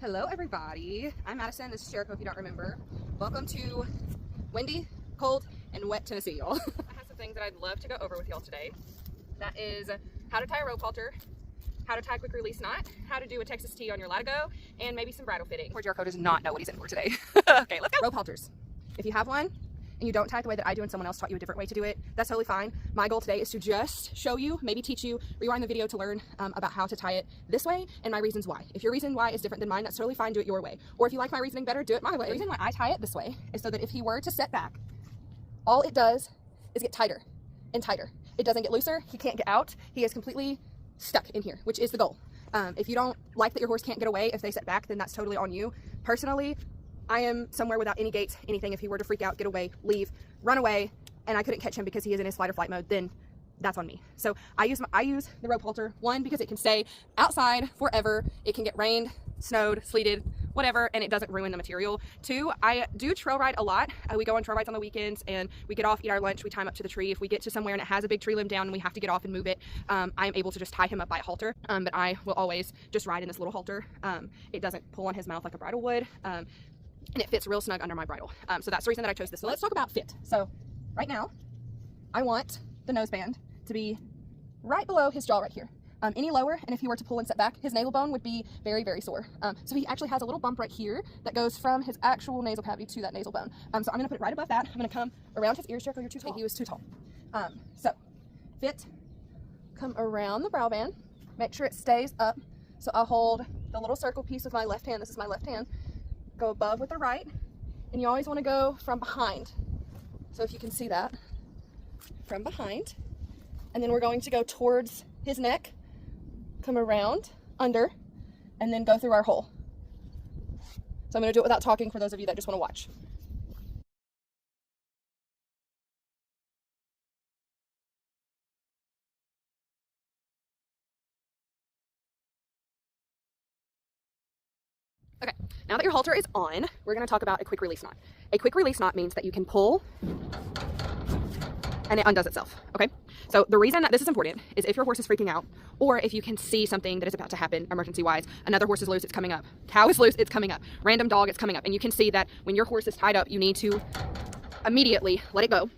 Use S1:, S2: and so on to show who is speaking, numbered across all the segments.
S1: Hello everybody, I'm Madison, this is Jericho if you don't remember. Welcome to windy, cold, and wet Tennessee, y'all. I have some things that I'd love to go over with y'all today. That is how to tie a rope halter, how to tie a quick release knot, how to do a Texas T on your latigo, and maybe some bridle fitting. Poor Jericho does not know what he's in for today. Okay, let's go. Rope halters. If you have one, and you don't tie it the way that I do and someone else taught you a different way to do it, that's totally fine. My goal today is to just show you, maybe teach you, rewind the video to learn about how to tie it this way and my reasons why. If your reason why is different than mine, that's totally fine, do it your way. Or if you like my reasoning better, do it my way. The reason why I tie it this way is so that if he were to set back, all it does is get tighter and tighter. It doesn't get looser, he can't get out, he is completely stuck in here, which is the goal. If you don't like that your horse can't get away if they set back, then that's totally on you. Personally, I am somewhere without any gates, anything. If he were to freak out, get away, leave, run away, and I couldn't catch him because he is in his flight or flight mode, then that's on me. So I use the rope halter, one, because it can stay outside forever. It can get rained, snowed, sleeted, whatever, and it doesn't ruin the material. Two, I do trail ride a lot. We go on trail rides on the weekends and we get off, eat our lunch, we tie him up to the tree. If we get to somewhere and it has a big tree limb down and we have to get off and move it, I'm able to just tie him up by a halter, but I will always just ride in this little halter. It doesn't pull on his mouth like a bridle would. And it fits real snug under my bridle. So that's the reason that I chose this. So let's talk about fit. So right now, I want the noseband to be right below his jaw right here. Any lower, and if he were to pull and set back, his nasal bone would be very, very sore. So he actually has a little bump right here that goes from his actual nasal cavity to that nasal bone. So I'm gonna put it right above that. I'm gonna come around his ears. Jericho, you're too tall. He was too tall. So fit, come around the brow band, make sure it stays up. So I'll hold the little circle piece with my left hand. This is my left hand. Go above with the right, and you always want to go from behind. So if you can see that, from behind, and then we're going to go towards his neck, come around, under, and then go through our hole. So I'm going to do it without talking for those of you that just want to watch. Okay, now that your halter is on, we're going to talk about a quick release knot. A quick release knot means that you can pull and it undoes itself, okay? So the reason that this is important is if your horse is freaking out, or if you can see something that is about to happen emergency-wise, another horse is loose, it's coming up. Cow is loose, it's coming up. Random dog, it's coming up. And you can see that when your horse is tied up, you need to immediately let it go.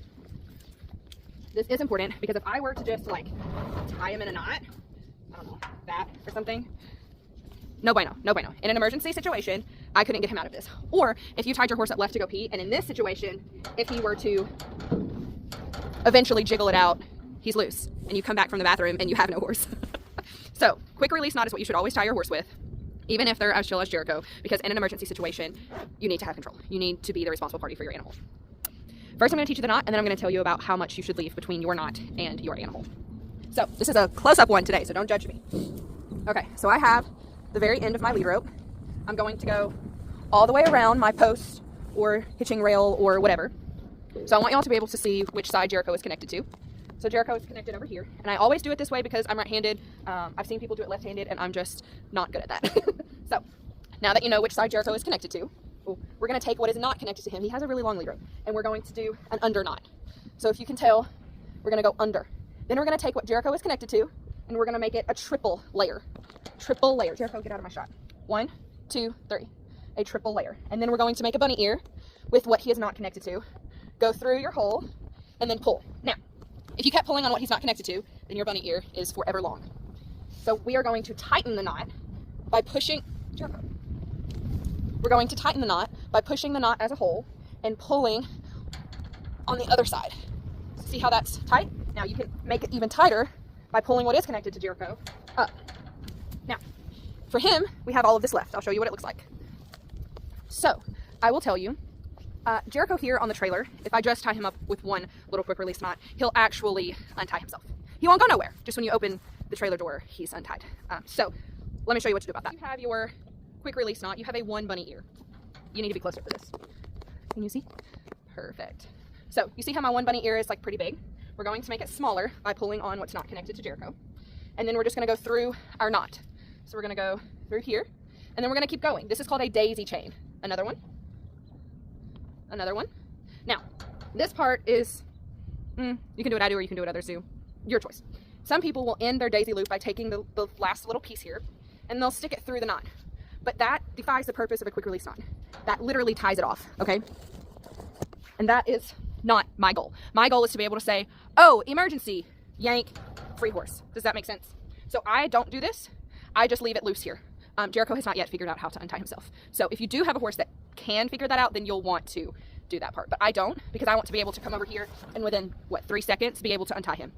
S1: This is important because if I were to just like tie him in a knot, I don't know, that or something, no bueno, no bueno. In an emergency situation, I couldn't get him out of this. Or if you tied your horse up left to go pee, and in this situation, if he were to eventually jiggle it out, he's loose, and you come back from the bathroom and you have no horse. So quick release knot is what you should always tie your horse with, even if they're as chill as Jericho, because in an emergency situation, you need to have control. You need to be the responsible party for your animal. First, I'm going to teach you the knot, and then I'm going to tell you about how much you should leave between your knot and your animal. So this is a close-up one today, so don't judge me. Okay, so I have the very end of my lead rope. I'm going to go all the way around my post or hitching rail or whatever. So I want y'all to be able to see which side Jericho is connected to. So Jericho is connected over here. And I always do it this way because I'm right-handed. I've seen people do it left-handed and I'm just not good at that. So now that you know which side Jericho is connected to, we're going to take what is not connected to him. He has a really long lead rope. And we're going to do an under knot. So if you can tell, we're going to go under. Then we're going to take what Jericho is connected to and we're going to make it a triple layer. Triple layer. Jericho, get out of my shot. 1, 2, 3. A triple layer. And then we're going to make a bunny ear with what he is not connected to. Go through your hole and then pull. Now, if you kept pulling on what he's not connected to, then your bunny ear is forever long. So we are going to tighten the knot by pushing, Jericho. We're going to tighten the knot by pushing the knot as a whole and pulling on the other side. See how that's tight? Now you can make it even tighter by pulling what is connected to Jericho up. Now, for him, we have all of this left. I'll show you what it looks like. So, I will tell you, Jericho here on the trailer, if I just tie him up with one little quick release knot, he'll actually untie himself. He won't go nowhere. Just when you open the trailer door, he's untied. So, let me show you what to do about that. You have your quick release knot. You have a one bunny ear. You need to be closer for this. Can you see? Perfect. So, you see how my one bunny ear is like pretty big? We're going to make it smaller by pulling on what's not connected to Jericho. And then we're just going to go through our knot. So we're going to go through here, and then we're going to keep going. This is called a daisy chain. Another one. Another one. Now, this part is, you can do what I do or you can do what others do. Your choice. Some people will end their daisy loop by taking the last little piece here, and they'll stick it through the knot. But that defies the purpose of a quick release knot. That literally ties it off, okay? And that is not my goal. My goal is to be able to say, oh, emergency, yank, free horse. Does that make sense? So I don't do this. I just leave it loose here. Jericho has not yet figured out how to untie himself. So if you do have a horse that can figure that out, then you'll want to do that part. But I don't, because I want to be able to come over here and within, 3 seconds, be able to untie him.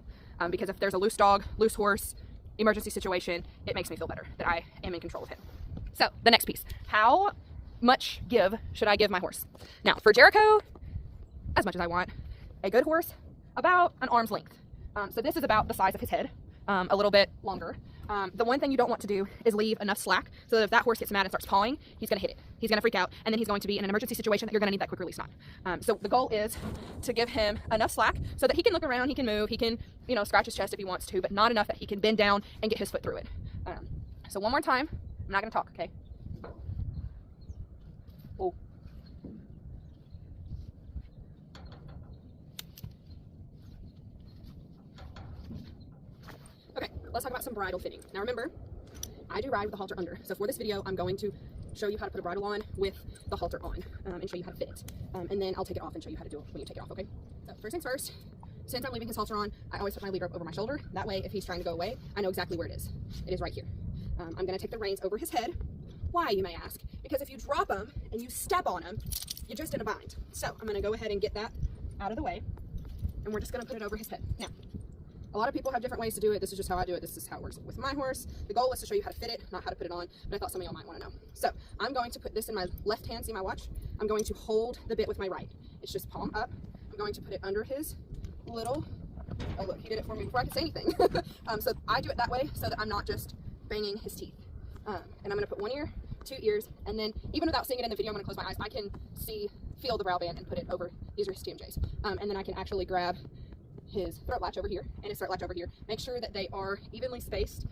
S1: Because if there's a loose dog, loose horse, emergency situation, it makes me feel better that I am in control of him. So the next piece, how much give should I give my horse? Now for Jericho, as much as I want. A good horse, about an arm's length. So this is about the size of his head, a little bit longer. The one thing you don't want to do is leave enough slack so that if that horse gets mad and starts pawing, he's going to hit it. He's going to freak out, and then he's going to be in an emergency situation that you're going to need that quick release knot. So the goal is to give him enough slack so that he can look around, he can move, he can, scratch his chest if he wants to, but not enough that he can bend down and get his foot through it. So one more time. I'm not going to talk, okay? Oh. Okay, let's talk about some bridle fitting. Now remember, I do ride with the halter under. So for this video, I'm going to show you how to put a bridle on with the halter on and show you how to fit it. And then I'll take it off and show you how to do it when you take it off, okay? So first things first, since I'm leaving his halter on, I always put my lead rope over my shoulder. That way, if he's trying to go away, I know exactly where it is. It is right here. I'm gonna take the reins over his head. Why, you may ask? Because if you drop them and you step on them, you're just in a bind. So I'm gonna go ahead and get that out of the way, and we're just gonna put it over his head. Now, a lot of people have different ways to do it. This is just how I do it. This is how it works with my horse. The goal is to show you how to fit it, not how to put it on, but I thought some of y'all might wanna know. So I'm going to put this in my left hand, see my watch? I'm going to hold the bit with my right. It's just palm up. I'm going to put it under his little, oh look, he did it for me before I could say anything. So I do it that way so that I'm not just banging his teeth. And I'm gonna put one ear, 2 ears, and then even without seeing it in the video, I'm gonna close my eyes. I can feel the brow band and put it over. These are his TMJs. And then I can actually grab his throat latch over here and his throat latch over here. Make sure that they are evenly spaced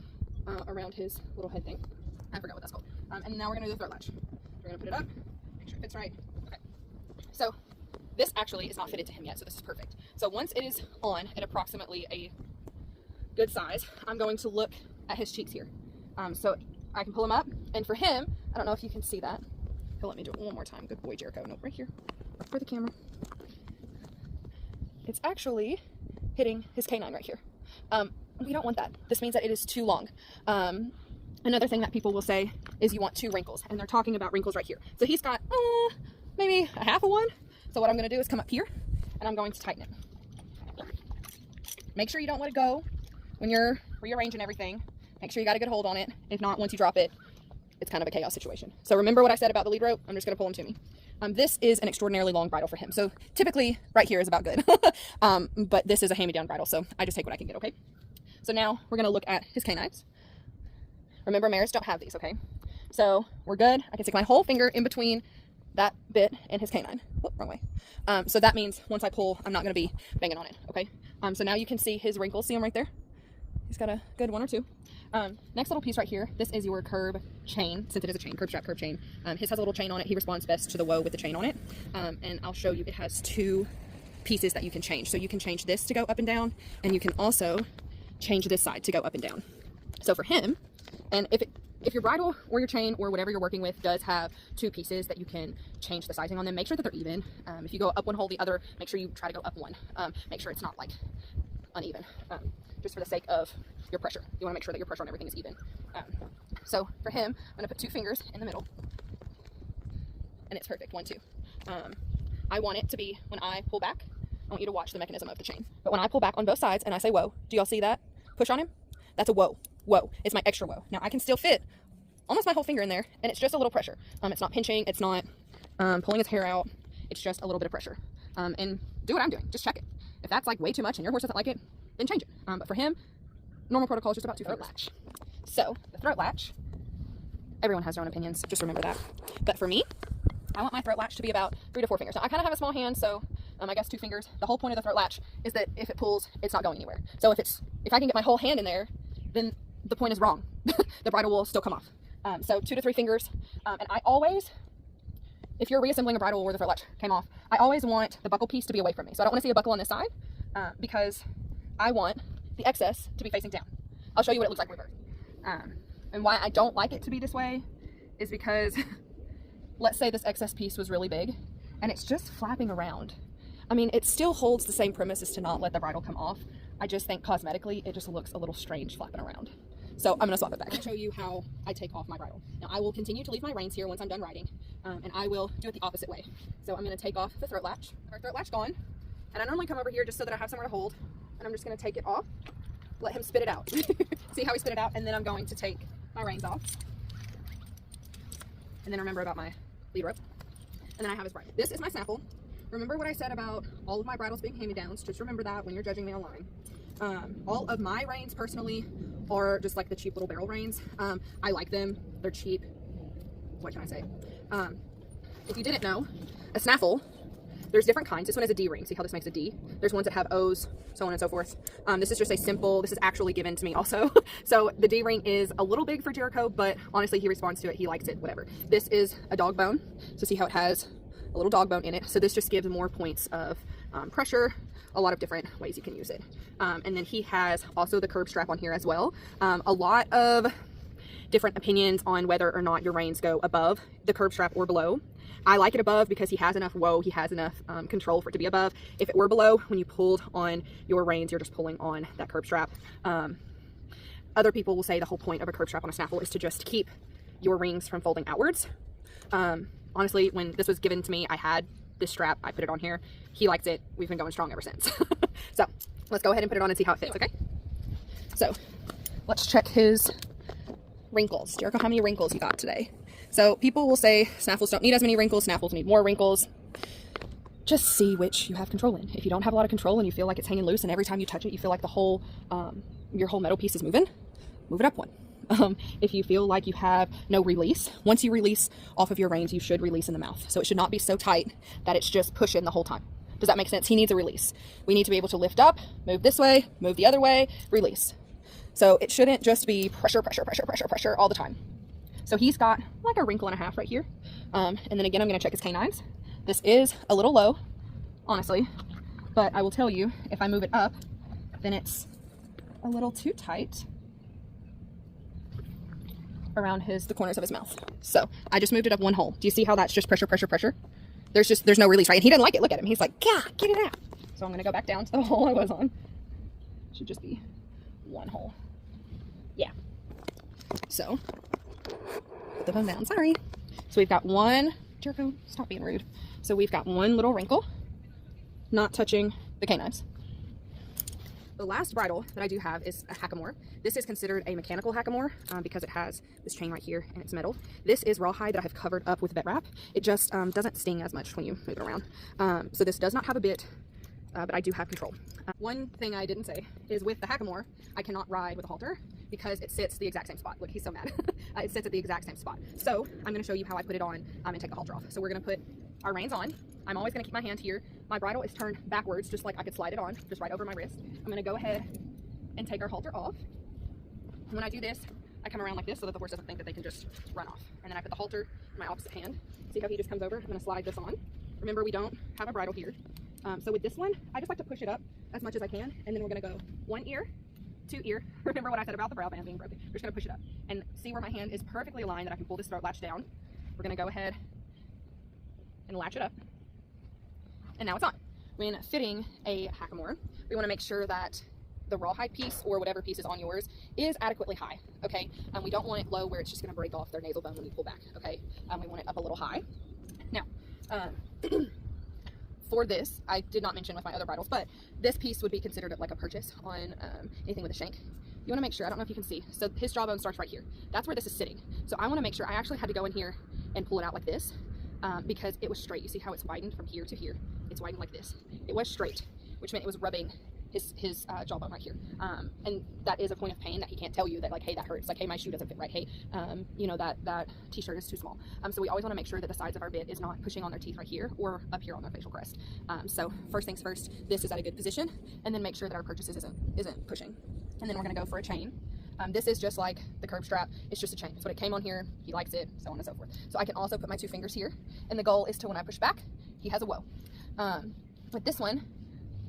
S1: around his little head thing. I forgot what that's called. And now we're gonna do the throat latch. We're gonna put it up, make sure it fits right. Okay. So this actually is not fitted to him yet, so this is perfect. So once it is on at approximately a good size, I'm going to look at his cheeks here. So I can pull him up, and for him, I don't know if you can see that. He'll let me do it one more time. Good boy, Jericho. No, right here, for the camera. It's actually hitting his canine right here. We don't want that. This means that it is too long. Another thing that people will say is you want 2 wrinkles, and they're talking about wrinkles right here. So he's got maybe a half of one. So what I'm going to do is come up here, and I'm going to tighten it. Make sure you don't let it go when you're rearranging everything. Make sure you got a good hold on it. If not, once you drop it, it's kind of a chaos situation. So remember what I said about the lead rope? I'm just going to pull him to me. This is an extraordinarily long bridle for him. So typically right here is about good. But this is a hand-me-down bridle, so I just take what I can get, okay? So now we're going to look at his canines. Remember, mares don't have these, okay? So we're good. I can stick my whole finger in between that bit and his canine. Whoop, wrong way. So that means once I pull, I'm not going to be banging on it, okay? So now you can see his wrinkles. See them right there? He's got a good 1 or 2. Next little piece right here, this is your curb chain, since it is a chain, curb strap, curb chain. His has a little chain on it. He responds best to the whoa with the chain on it. And I'll show you, it has 2 pieces that you can change. So you can change this to go up and down, and you can also change this side to go up and down. So for him, and if your bridle or your chain or whatever you're working with does have 2 pieces that you can change the sizing on them, make sure that they're even. If you go up one hole, the other, make sure you try to go up one. Make sure it's not like uneven, just for the sake of your pressure. You want to make sure that your pressure on everything is even. So for him, I'm going to put 2 fingers in the middle, and it's perfect. 1, 2. I want it to be, when I pull back, I want you to watch the mechanism of the chain. But when I pull back on both sides and I say whoa, do y'all see that push on him? That's a whoa. Whoa. It's my extra whoa. Now I can still fit almost my whole finger in there, and it's just a little pressure. It's not pinching. It's not pulling his hair out. It's just a little bit of pressure. And do what I'm doing. Just check it. If that's like way too much and your horse doesn't like it, then change it. But for him, normal protocol is just about 2 throat latch. So the throat latch, everyone has their own opinions. Just remember that. But for me, I want my throat latch to be about 3 to 4 fingers. Now I kind of have a small hand, so I guess 2 fingers. The whole point of the throat latch is that if it pulls, it's not going anywhere. So if I can get my whole hand in there, then the point is wrong. The bridle will still come off. So 2 to 3 fingers. And I always, if you're reassembling a bridle where the throat latch came off, I always want the buckle piece to be away from me. So I don't want to see a buckle on this side because I want the excess to be facing down. I'll show you what it looks like reversed. And why I don't like it to be this way is because let's say this excess piece was really big and it's just flapping around. I mean, it still holds the same premise as to not let the bridle come off. I just think cosmetically it just looks a little strange flapping around. So I'm gonna swap it back. I'll show you how I take off my bridle. Now I will continue to leave my reins here once I'm done riding, and I will do it the opposite way. So I'm gonna take off the throat latch. Our throat latch gone, and I normally come over here just so that I have somewhere to hold, and I'm just gonna take it off, let him spit it out. See how he spit it out, and then I'm going to take my reins off, and then remember about my lead rope, and then I have his bridle. This is my snaffle. Remember what I said about all of my bridles being hand-me-downs. Just remember that when you're judging me online. All of my reins personally are just like the cheap little barrel reins. I like them. They're cheap. What can I say? If you didn't know, a snaffle, there's different kinds. This one has a D ring. See how this makes a D? There's ones that have O's, so on and so forth. This is just a simple, this is actually given to me also. So the D ring is a little big for Jericho, but honestly he responds to it. He likes it, whatever. This is a dog bone. So see how it has a little dog bone in it. So this just gives more points of pressure, a lot of different ways you can use it. And then he has also the curb strap on here as well. A lot of different opinions on whether or not your reins go above the curb strap or below. I like it above because he has enough he has enough control for it to be above. If it were below, when you pulled on your reins, you're just pulling on that curb strap. Other people will say the whole point of a curb strap on a snaffle is to just keep your rings from folding outwards. Honestly, when this was given to me, I had this strap. I put it on here. He likes it. We've been going strong ever since. So let's go ahead and put it on and see how it fits, okay? So let's check his wrinkles. Jericho, how many wrinkles you got today? So people will say snaffles don't need as many wrinkles. Snaffles need more wrinkles. Just see which you have control in. If you don't have a lot of control and you feel like it's hanging loose and every time you touch it, you feel like the whole, your whole metal piece is moving, move it up one. If you feel like you have no release, once you release off of your reins, you should release in the mouth. So it should not be so tight that it's just pushing the whole time. Does that make sense? He needs a release. We need to be able to lift up, move this way, move the other way, release. So it shouldn't just be pressure, pressure, pressure, pressure, pressure all the time. So he's got like a wrinkle and a half right here. And then again, I'm going to check his canines. This is a little low, honestly, but I will tell you, if I move it up, then it's a little too tight around the corners of his mouth. So I just moved it up one hole. Do you see how that's just pressure, pressure, pressure? There's no release, right? And he doesn't like it. Look at him. He's like, God, get it out. So I'm going to go back down to the hole I was on. Should just be one hole. Yeah. So put the bone down. Sorry. So we've got one, Jericho, stop being rude. So we've got one little wrinkle, not touching the canines. The last bridle that I do have is a hackamore. This is considered a mechanical hackamore because it has this chain right here and it's metal. This is rawhide that I have covered up with vet wrap. It just doesn't sting as much when you move it around. So this does not have a bit, but I do have control. One thing I didn't say is with the hackamore, I cannot ride with a halter because it sits the exact same spot. Look, he's so mad. It sits at the exact same spot. So I'm going to show you how I put it on and take the halter off. So we're going to put our reins on. I'm always going to keep my hand here. My bridle is turned backwards, just like I could slide it on, just right over my wrist. I'm going to go ahead and take our halter off. And when I do this, I come around like this so that the horse doesn't think that they can just run off. And then I put the halter in my opposite hand. See how he just comes over? I'm going to slide this on. Remember, we don't have a bridle here. So with this one, I just like to push it up as much as I can. And then we're going to go one ear, two ear. Remember what I said about the brow band being broken. We're just going to push it up. And see where my hand is perfectly aligned that I can pull this throat latch down. We're going to go ahead and latch it up. And now it's on. When fitting a hackamore, we want to make sure that the rawhide piece or whatever piece is on yours is adequately high, okay? We don't want it low where it's just going to break off their nasal bone when you pull back, okay? We want it up a little high. Now, for this, I did not mention with my other bridles, but this piece would be considered like a purchase on anything with a shank. You want to make sure, I don't know if you can see, so his jawbone starts right here. That's where this is sitting. So I want to make sure, I actually had to go in here and pull it out like this because it was straight. You see how it's widened from here to here? It's widened like this. It was straight, which meant it was rubbing his jawbone right here. And that is a point of pain that he can't tell you that, like, hey, that hurts. Like, hey, my shoe doesn't fit right. Hey, you know, that t-shirt is too small. So we always want to make sure that the sides of our bit is not pushing on their teeth right here or up here on their facial crest. So first things first, this is at a good position, and then make sure that our purchases isn't pushing. And then we're going to go for a chain. This is just like the curb strap. It's just a chain. It's what it came on here. He likes it, so on and so forth. So I can also put my two fingers here, and the goal is to, when I push back, he has a whoa. With this one,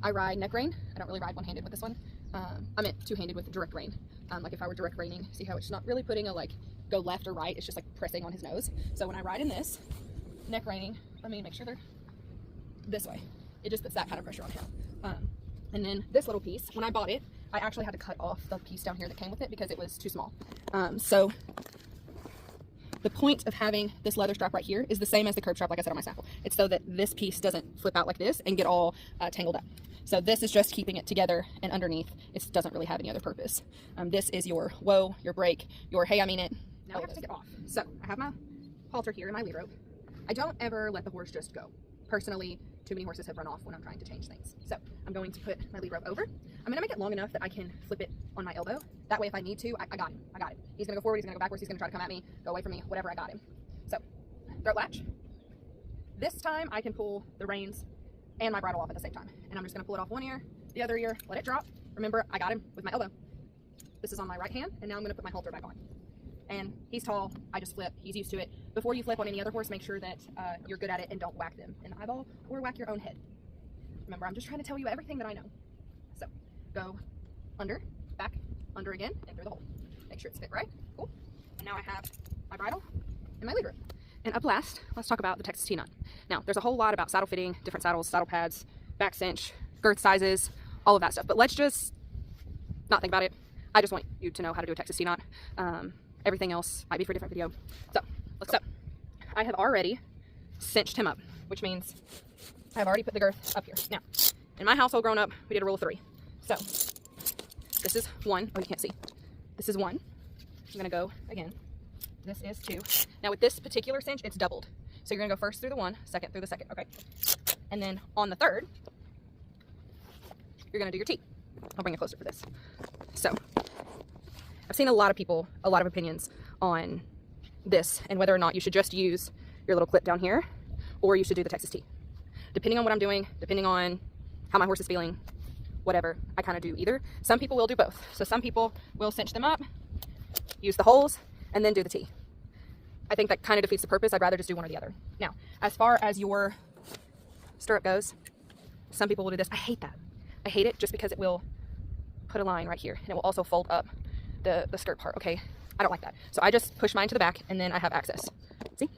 S1: I ride neck rein. I don't really ride one-handed with this one. I meant two-handed with direct rein. Like if I were direct reining, see how it's not really putting a like go left or right. It's just like pressing on his nose. So when I ride in this, neck reining, let me make sure they're this way. It just puts that kind of pressure on him. And then this little piece, when I bought it, I actually had to cut off the piece down here that came with it because it was too small. So the point of having this leather strap right here is the same as the curb strap, like I said on my sample. It's so that this piece doesn't flip out like this and get all tangled up. So this is just keeping it together, and underneath it doesn't really have any other purpose. This is your whoa, your brake, your hey, I mean it. Now I have to take it off. So I have my halter here and my lead rope. I don't ever let the horse just go. Personally, too many horses have run off when I'm trying to change things. So I'm going to put my lead rope over. I'm going to make it long enough that I can flip it on my elbow. That way, if I need to, I got him. I got it. He's going to go forward. He's going to go backwards. He's going to try to come at me, go away from me, whatever. I got him. So throat latch. This time I can pull the reins and my bridle off at the same time. And I'm just going to pull it off one ear, the other ear, let it drop. Remember, I got him with my elbow. This is on my right hand, and now I'm going to put my halter back on. And he's tall, I just flip, he's used to it. Before you flip on any other horse, make sure that you're good at it and don't whack them in the eyeball or whack your own head. Remember, I'm just trying to tell you everything that I know. So, go under, back, under again, and through the hole. Make sure it's fit right, cool. And now I have my bridle and my lead rope. And up last, let's talk about the Texas T-nut. Now, there's a whole lot about saddle fitting, different saddles, saddle pads, back cinch, girth sizes, all of that stuff. But let's just not think about it. I just want you to know how to do a Texas T-nut. Everything else might be for a different video. So, let's go. I have already cinched him up, which means I've already put the girth up here. Now, in my household growing up, we did a rule of 3. So, this is 1. Oh, you can't see. This is 1. I'm going to go again. This is 2. Now, with this particular cinch, it's doubled. So, you're going to go first through the 1, second through the second. Okay. And then on the 3rd, you're going to do your T. I'll bring it closer for this. So, I've seen a lot of people, a lot of opinions on this and whether or not you should just use your little clip down here or you should do the Texas T. Depending on what I'm doing, depending on how my horse is feeling, whatever, I kind of do either. Some people will do both. So some people will cinch them up, use the holes, and then do the T. I think that kind of defeats the purpose. I'd rather just do one or the other. Now, as far as your stirrup goes, some people will do this. I hate that. I hate it just because it will put a line right here and it will also fold up the skirt part. Okay, I don't like that. So I just push mine to the back and then I have access. See?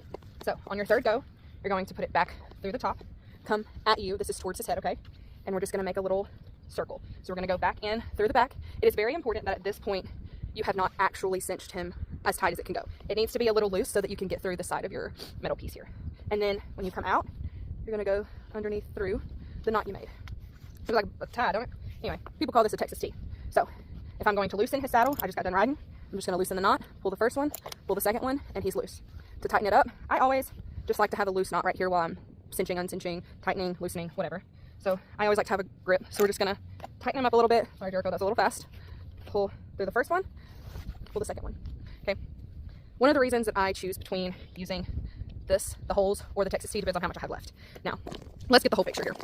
S1: So on your 3rd go, you're going to put it back through the top, come at you. This is towards his head, okay? And we're just going to make a little circle. So we're going to go back in through the back. It is very important that at this point you have not actually cinched him as tight as it can go. It needs to be a little loose so that you can get through the side of your middle piece here. And then when you come out, you're going to go underneath through the knot you made. It's like a tie, don't it? Anyway, people call this a Texas T. So if I'm going to loosen his saddle, I just got done riding, I'm just going to loosen the knot, pull the first one, pull the second one, and he's loose. To tighten it up, I always just like to have a loose knot right here while I'm cinching, uncinching, tightening, loosening, whatever. So I always like to have a grip. So we're just going to tighten him up a little bit. Sorry, Jericho, that's a little fast. Pull through the first one, pull the second one. Okay. One of the reasons that I choose between using this, the holes, or the Texas T depends on how much I have left. Now, let's get the whole picture here.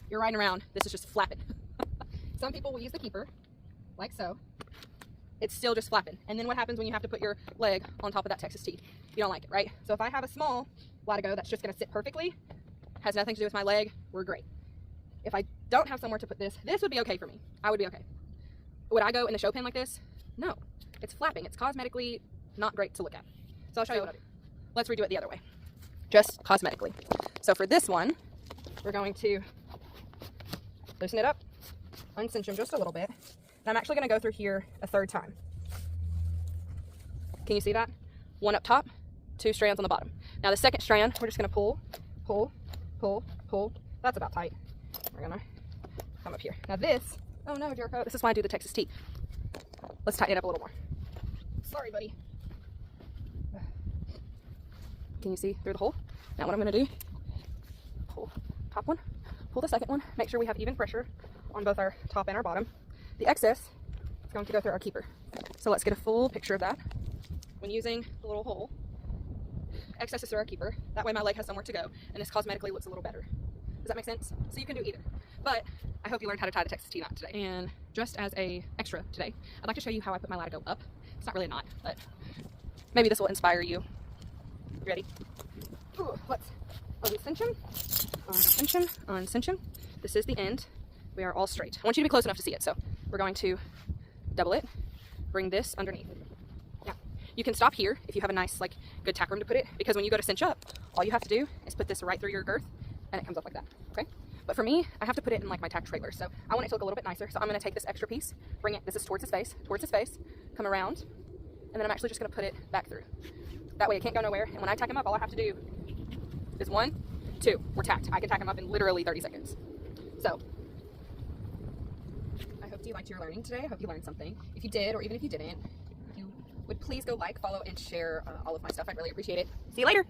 S1: You're riding around. This is just flapping. Some people will use the keeper, like so. It's still just flapping. And then what happens when you have to put your leg on top of that Texas T? You don't like it, right? So if I have a small latigo that's just going to sit perfectly, has nothing to do with my leg, we're great. If I don't have somewhere to put this, this would be okay for me. I would be okay. Would I go in the show pen like this? No. It's flapping. It's cosmetically not great to look at. So I'll show you what I do. Let's redo it the other way. Just cosmetically. So for this one, we're going to loosen it up, uncinch him just a little bit. And I'm actually going to go through here a 3rd time. Can you see that? 1 up top, 2 strands on the bottom. Now the 2nd strand, we're just going to pull, pull, pull, pull. That's about tight. We're going to come up here. Now this, oh no, Jericho, this is why I do the Texas T. Let's tighten it up a little more. Sorry, buddy. Can you see through the hole? Now what I'm going to do, pull top one, pull the second one, make sure we have even pressure on both our top and our bottom. The excess is going to go through our keeper. So let's get a full picture of that. When using the little hole, excess is through our keeper. That way my leg has somewhere to go, and this cosmetically looks a little better. Does that make sense? So you can do either. But I hope you learned how to tie the Texas T knot today. And just as a extra today, I'd like to show you how I put my latigo up. It's not really a knot, but maybe this will inspire you. You ready? Ooh, let's uncinch him, uncinch him, uncinch him. This is the end. We are all straight. I want you to be close enough to see it. So we're going to double it, bring this underneath. Now, You can stop here if you have a nice, like, good tack room to put it, because when you go to cinch up, all you have to do is put this right through your girth, and it comes up like that, okay? But for me, I have to put it in like my tack trailer, so I want it to look a little bit nicer. So I'm gonna take this extra piece, bring it, this is towards his face, come around, and then I'm actually just gonna put it back through. That way it can't go nowhere, and when I tack him up, all I have to do is 1, 2, we're tacked. I can tack him up in literally 30 seconds. So, I hope you liked your learning today. I hope you learned something. If you did, or even if you didn't, if you would please go like, follow, and share all of my stuff. I'd really appreciate it. See you later.